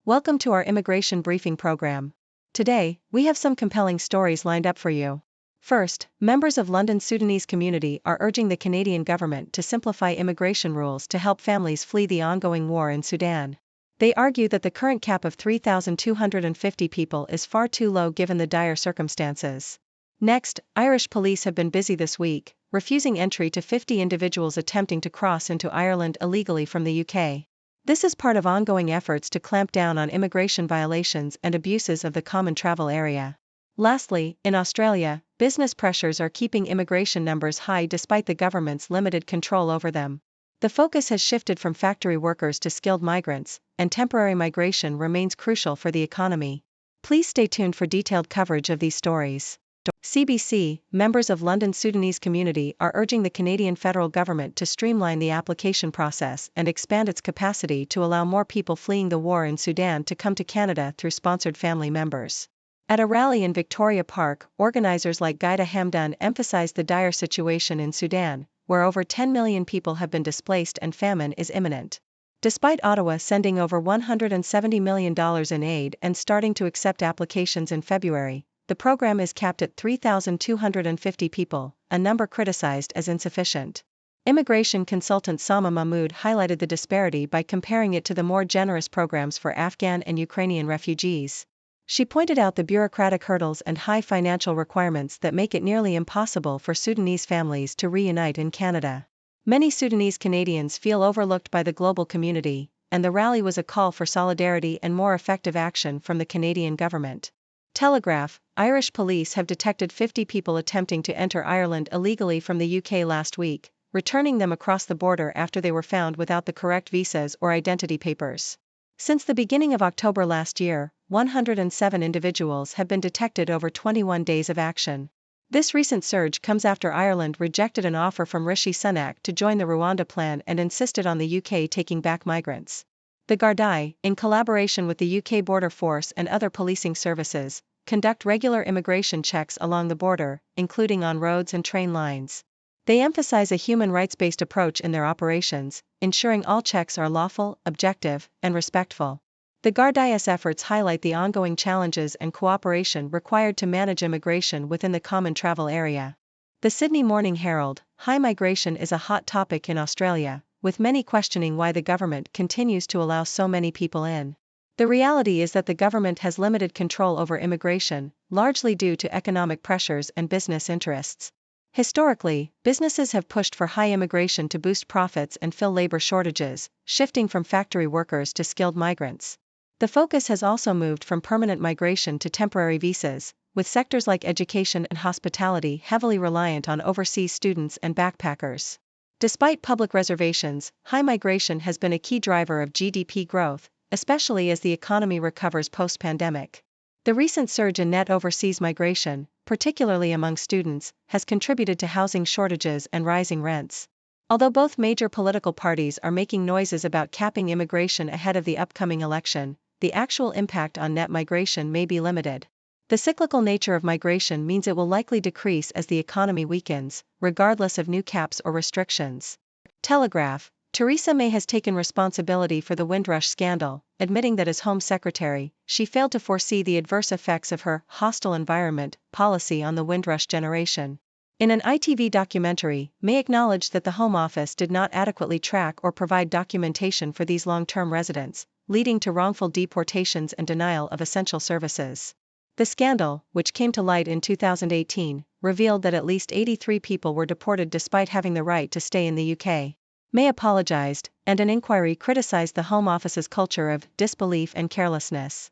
Welcome to our immigration briefing program. Today, we have some compelling stories lined up for you. First, members of London's Sudanese community are urging the Canadian government to simplify immigration rules to help families flee the ongoing war in Sudan. They argue that the current cap of 3,250 people is far too low given the dire circumstances. Next, Irish police have been busy this week, refusing entry to 50 individuals attempting to cross into Ireland illegally from the UK. This is part of ongoing efforts to clamp down on immigration violations and abuses of the common travel area. Lastly, in Australia, business pressures are keeping immigration numbers high despite the government's limited control over them. The focus has shifted from factory workers to skilled migrants, and temporary migration remains crucial for the economy. Please stay tuned for detailed coverage of these stories. CBC, members of London's Sudanese community are urging the Canadian federal government to streamline the application process and expand its capacity to allow more people fleeing the war in Sudan to come to Canada through sponsored family members. At a rally in Victoria Park, organizers like Gaida Hamdan emphasized the dire situation in Sudan, where over 10 million people have been displaced and famine is imminent. Despite Ottawa sending over $170 million in aid and starting to accept applications in February, the program is capped at 3,250 people, a number criticized as insufficient. Immigration consultant Sama Mahmood highlighted the disparity by comparing it to the more generous programs for Afghan and Ukrainian refugees. She pointed out the bureaucratic hurdles and high financial requirements that make it nearly impossible for Sudanese families to reunite in Canada. Many Sudanese Canadians feel overlooked by the global community, and the rally was a call for solidarity and more effective action from the Canadian government. Telegraph, Irish police have detected 50 people attempting to enter Ireland illegally from the UK last week, returning them across the border after they were found without the correct visas or identity papers. Since the beginning of October last year, 107 individuals have been detected over 21 days of action. This recent surge comes after Ireland rejected an offer from Rishi Sunak to join the Rwanda plan and insisted on the UK taking back migrants. The Gardaí, in collaboration with the UK Border Force and other policing services, conduct regular immigration checks along the border, including on roads and train lines. They emphasize a human rights-based approach in their operations, ensuring all checks are lawful, objective, and respectful. The Gardaí's efforts highlight the ongoing challenges and cooperation required to manage immigration within the common travel area. The Sydney Morning Herald, high migration is a hot topic in Australia, with many questioning why the government continues to allow so many people in. The reality is that the government has limited control over immigration, largely due to economic pressures and business interests. Historically, businesses have pushed for high immigration to boost profits and fill labor shortages, shifting from factory workers to skilled migrants. The focus has also moved from permanent migration to temporary visas, with sectors like education and hospitality heavily reliant on overseas students and backpackers. Despite public reservations, high migration has been a key driver of GDP growth, especially as the economy recovers post-pandemic. The recent surge in net overseas migration, particularly among students, has contributed to housing shortages and rising rents. Although both major political parties are making noises about capping immigration ahead of the upcoming election, the actual impact on net migration may be limited. The cyclical nature of migration means it will likely decrease as the economy weakens, regardless of new caps or restrictions. Telegraph, Theresa May has taken responsibility for the Windrush scandal, admitting that as Home Secretary, she failed to foresee the adverse effects of her hostile environment policy on the Windrush generation. In an ITV documentary, May acknowledged that the Home Office did not adequately track or provide documentation for these long-term residents, leading to wrongful deportations and denial of essential services. The scandal, which came to light in 2018, revealed that at least 83 people were deported despite having the right to stay in the UK. May apologized, and an inquiry criticized the Home Office's culture of disbelief and carelessness.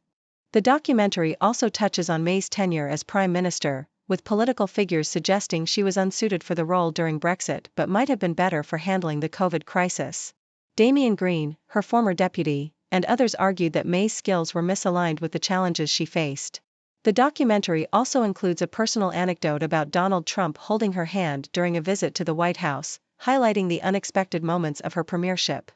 The documentary also touches on May's tenure as Prime Minister, with political figures suggesting she was unsuited for the role during Brexit but might have been better for handling the COVID crisis. Damien Green, her former deputy, and others argued that May's skills were misaligned with the challenges she faced. The documentary also includes a personal anecdote about Donald Trump holding her hand during a visit to the White House, highlighting the unexpected moments of her premiership.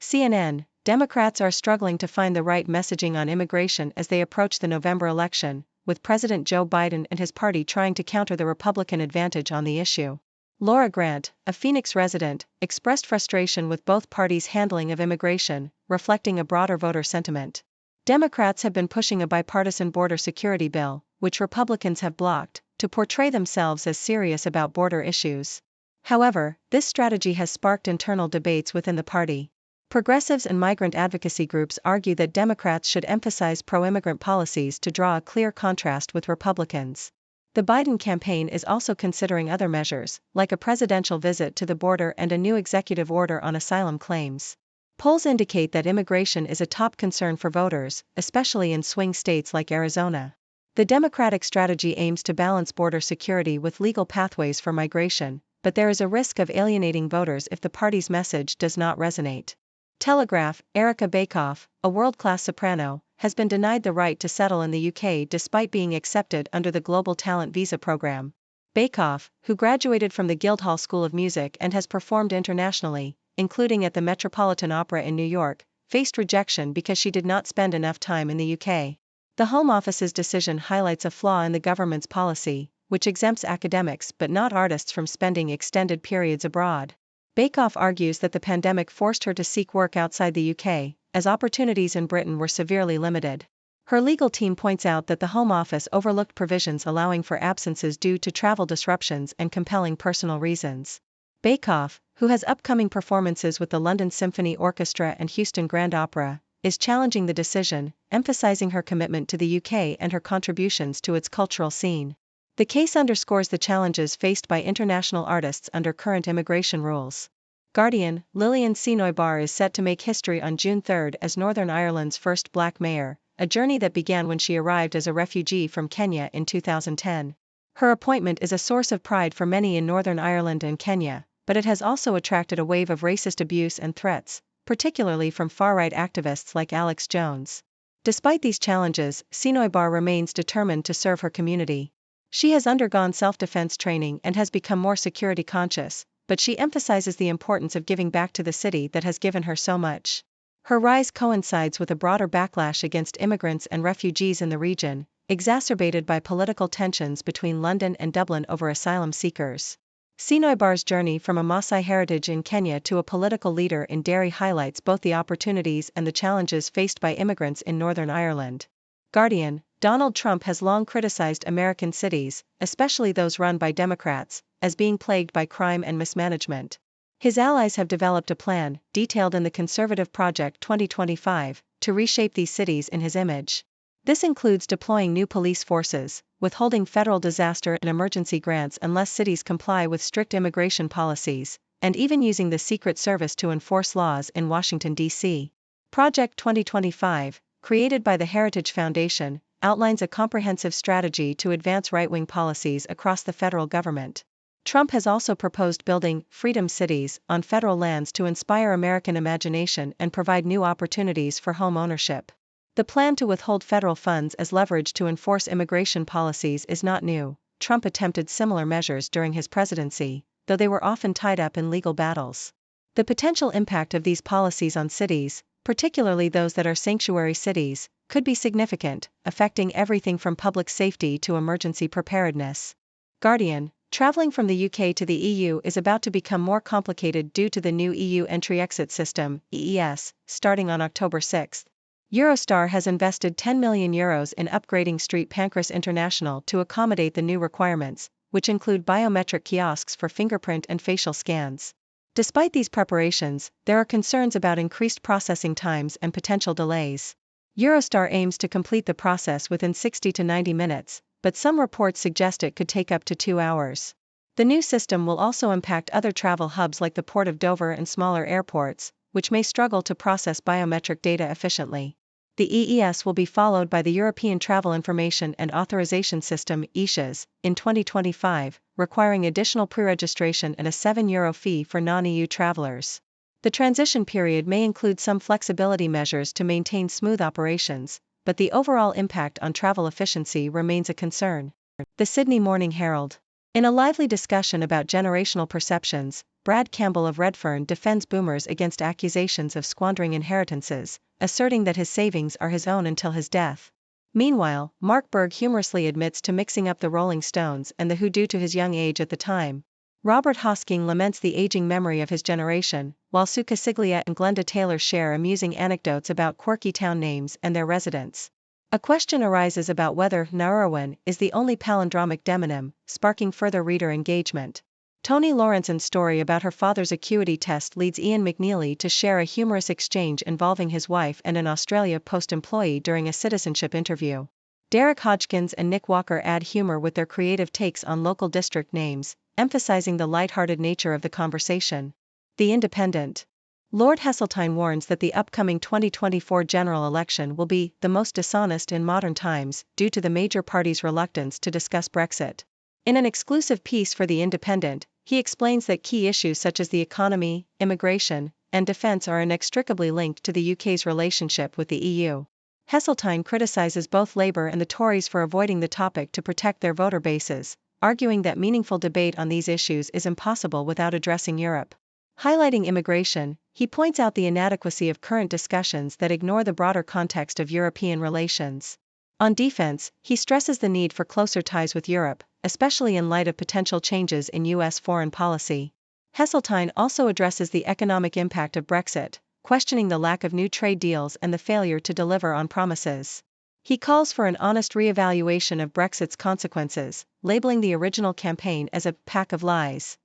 CNN, Democrats are struggling to find the right messaging on immigration as they approach the November election, with President Joe Biden and his party trying to counter the Republican advantage on the issue. Laura Grant, a Phoenix resident, expressed frustration with both parties' handling of immigration, reflecting a broader voter sentiment. Democrats have been pushing a bipartisan border security bill, which Republicans have blocked, to portray themselves as serious about border issues. However, this strategy has sparked internal debates within the party. Progressives and migrant advocacy groups argue that Democrats should emphasize pro-immigrant policies to draw a clear contrast with Republicans. The Biden campaign is also considering other measures, like a presidential visit to the border and a new executive order on asylum claims. Polls indicate that immigration is a top concern for voters, especially in swing states like Arizona. The Democratic strategy aims to balance border security with legal pathways for migration, but there is a risk of alienating voters if the party's message does not resonate. Telegraph, Erica Baikoff, a world-class soprano, has been denied the right to settle in the UK despite being accepted under the Global Talent Visa program. Baikoff, who graduated from the Guildhall School of Music and has performed internationally, including at the Metropolitan Opera in New York, faced rejection because she did not spend enough time in the UK. The Home Office's decision highlights a flaw in the government's policy, which exempts academics but not artists from spending extended periods abroad. Baikoff argues that the pandemic forced her to seek work outside the UK, as opportunities in Britain were severely limited. Her legal team points out that the Home Office overlooked provisions allowing for absences due to travel disruptions and compelling personal reasons. Baikoff, who has upcoming performances with the London Symphony Orchestra and Houston Grand Opera, is challenging the decision, emphasizing her commitment to the UK and her contributions to its cultural scene. The case underscores the challenges faced by international artists under current immigration rules. Guardian, Lillian Senoy-Barr is set to make history on June 3 as Northern Ireland's first black mayor, a journey that began when she arrived as a refugee from Kenya in 2010. Her appointment is a source of pride for many in Northern Ireland and Kenya, but it has also attracted a wave of racist abuse and threats, particularly from far-right activists like Alex Jones. Despite these challenges, Senoy-Barr remains determined to serve her community. She has undergone self-defense training and has become more security conscious, but she emphasizes the importance of giving back to the city that has given her so much. Her rise coincides with a broader backlash against immigrants and refugees in the region, exacerbated by political tensions between London and Dublin over asylum seekers. Senoy-Barr's journey from a Maasai heritage in Kenya to a political leader in Derry highlights both the opportunities and the challenges faced by immigrants in Northern Ireland. Guardian, Donald Trump has long criticized American cities, especially those run by Democrats, as being plagued by crime and mismanagement. His allies have developed a plan, detailed in the conservative Project 2025, to reshape these cities in his image. This includes deploying new police forces, withholding federal disaster and emergency grants unless cities comply with strict immigration policies, and even using the Secret Service to enforce laws in Washington, D.C. Project 2025, created by the Heritage Foundation, outlines a comprehensive strategy to advance right-wing policies across the federal government. Trump has also proposed building Freedom Cities on federal lands to inspire American imagination and provide new opportunities for home ownership. The plan to withhold federal funds as leverage to enforce immigration policies is not new. Trump attempted similar measures during his presidency, though they were often tied up in legal battles. The potential impact of these policies on cities, particularly those that are sanctuary cities, could be significant, affecting everything from public safety to emergency preparedness. Guardian, traveling from the UK to the EU is about to become more complicated due to the new EU Entry-Exit System, EES, starting on October 6. Eurostar has invested €10 million in upgrading Street Pancras International to accommodate the new requirements, which include biometric kiosks for fingerprint and facial scans. Despite these preparations, there are concerns about increased processing times and potential delays. Eurostar aims to complete the process within 60 to 90 minutes, but some reports suggest it could take up to 2 hours. The new system will also impact other travel hubs like the Port of Dover and smaller airports, which may struggle to process biometric data efficiently. The EES will be followed by the European Travel Information and Authorization System (EISAS) in 2025, requiring additional pre-registration and a €7 fee for non-EU travelers. The transition period may include some flexibility measures to maintain smooth operations, but the overall impact on travel efficiency remains a concern. The Sydney Morning Herald. In a lively discussion about generational perceptions, Brad Campbell of Redfern defends boomers against accusations of squandering inheritances, asserting that his savings are his own until his death. Meanwhile, Mark Berg humorously admits to mixing up the Rolling Stones and The Who due to his young age at the time. Robert Hosking laments the aging memory of his generation, while Sue Casiglia and Glenda Taylor share amusing anecdotes about quirky town names and their residents. A question arises about whether Narrowin is the only palindromic demonym, sparking further reader engagement. Toni Lawrenson's story about her father's acuity test leads Ian McNeely to share a humorous exchange involving his wife and an Australia Post employee during a citizenship interview. Derek Hodgkins and Nick Walker add humor with their creative takes on local district names, emphasizing the light-hearted nature of the conversation. The Independent. Lord Heseltine warns that the upcoming 2024 general election will be the most dishonest in modern times due to the major parties' reluctance to discuss Brexit. In an exclusive piece for The Independent, he explains that key issues such as the economy, immigration, and defence are inextricably linked to the UK's relationship with the EU. Heseltine criticizes both Labour and the Tories for avoiding the topic to protect their voter bases, arguing that meaningful debate on these issues is impossible without addressing Europe. Highlighting immigration, he points out the inadequacy of current discussions that ignore the broader context of European relations. On defense, he stresses the need for closer ties with Europe, especially in light of potential changes in U.S. foreign policy. Heseltine also addresses the economic impact of Brexit, questioning the lack of new trade deals and the failure to deliver on promises. He calls for an honest re-evaluation of Brexit's consequences, labeling the original campaign as a pack of lies.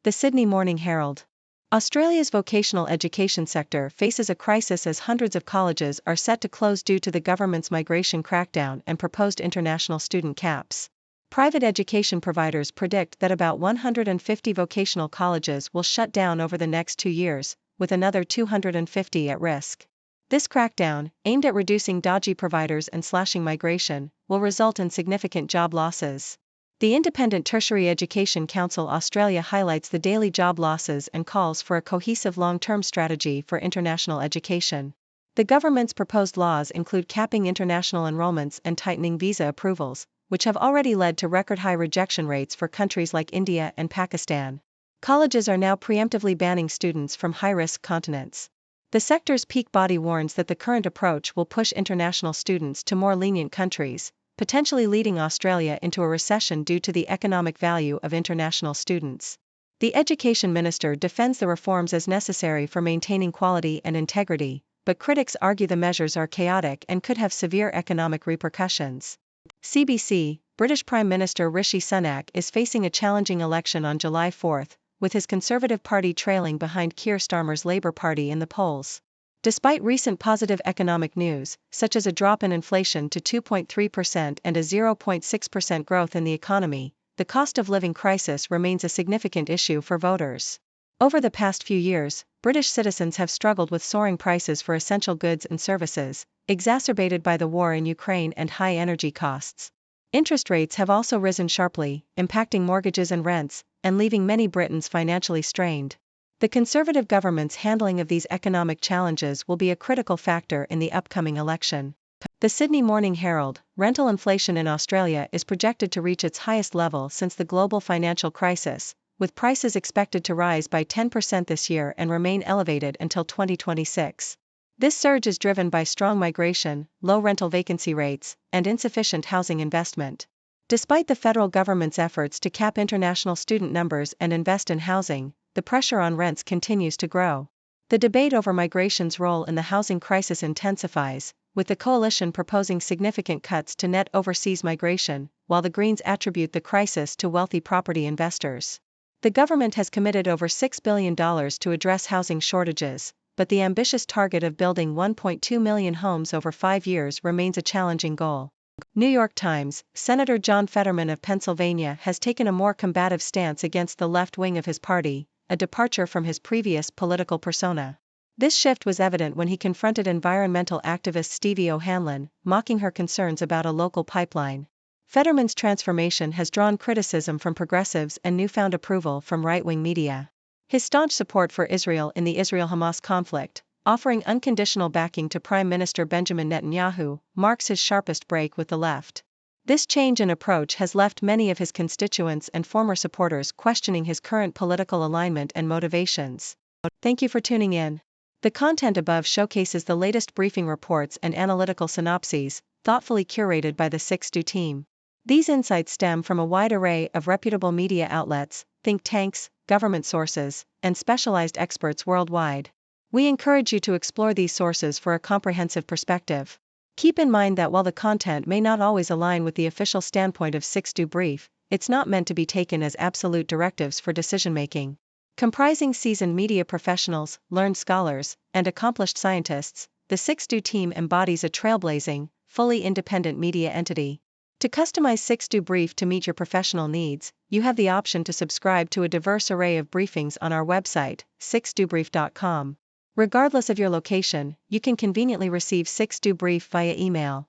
The Sydney Morning Herald. Australia's vocational education sector faces a crisis as hundreds of colleges are set to close due to the government's migration crackdown and proposed international student caps. Private education providers predict that about 150 vocational colleges will shut down over the next 2 years, with another 250 at risk. This crackdown, aimed at reducing dodgy providers and slashing migration, will result in significant job losses. The Independent Tertiary Education Council Australia highlights the daily job losses and calls for a cohesive long-term strategy for international education. The government's proposed laws include capping international enrollments and tightening visa approvals, which have already led to record-high rejection rates for countries like India and Pakistan. Colleges are now preemptively banning students from high-risk continents. The sector's peak body warns that the current approach will push international students to more lenient countries, potentially leading Australia into a recession due to the economic value of international students. The Education Minister defends the reforms as necessary for maintaining quality and integrity, but critics argue the measures are chaotic and could have severe economic repercussions. CBC, British Prime Minister Rishi Sunak is facing a challenging election on July 4, with his Conservative Party trailing behind Keir Starmer's Labour Party in the polls. Despite recent positive economic news, such as a drop in inflation to 2.3% and a 0.6% growth in the economy, the cost of living crisis remains a significant issue for voters. Over the past few years, British citizens have struggled with soaring prices for essential goods and services, exacerbated by the war in Ukraine and high energy costs. Interest rates have also risen sharply, impacting mortgages and rents, and leaving many Britons financially strained. The Conservative government's handling of these economic challenges will be a critical factor in the upcoming election. The Sydney Morning Herald, rental inflation in Australia is projected to reach its highest level since the global financial crisis, with prices expected to rise by 10% this year and remain elevated until 2026. This surge is driven by strong migration, low rental vacancy rates, and insufficient housing investment. Despite the federal government's efforts to cap international student numbers and invest in housing, the pressure on rents continues to grow. The debate over migration's role in the housing crisis intensifies, with the coalition proposing significant cuts to net overseas migration, while the Greens attribute the crisis to wealthy property investors. The government has committed over $6 billion to address housing shortages, but the ambitious target of building 1.2 million homes over 5 years remains a challenging goal. New York Times, Senator John Fetterman of Pennsylvania has taken a more combative stance against the left wing of his party, a departure from his previous political persona. This shift was evident when he confronted environmental activist Stevie O'Hanlon, mocking her concerns about a local pipeline. Fetterman's transformation has drawn criticism from progressives and newfound approval from right-wing media. His staunch support for Israel in the Israel-Hamas conflict, offering unconditional backing to Prime Minister Benjamin Netanyahu, marks his sharpest break with the left. This change in approach has left many of his constituents and former supporters questioning his current political alignment and motivations. Thank you for tuning in. The content above showcases the latest briefing reports and analytical synopses, thoughtfully curated by the 6Do team. These insights stem from a wide array of reputable media outlets, think tanks, government sources, and specialized experts worldwide. We encourage you to explore these sources for a comprehensive perspective. Keep in mind that while the content may not always align with the official standpoint of 6Do Brief, it's not meant to be taken as absolute directives for decision-making. Comprising seasoned media professionals, learned scholars, and accomplished scientists, the 6Do team embodies a trailblazing, fully independent media entity. To customize 6Do Brief to meet your professional needs, you have the option to subscribe to a diverse array of briefings on our website, 6dobrief.com. Regardless of your location, you can conveniently receive 6Do Brief via email.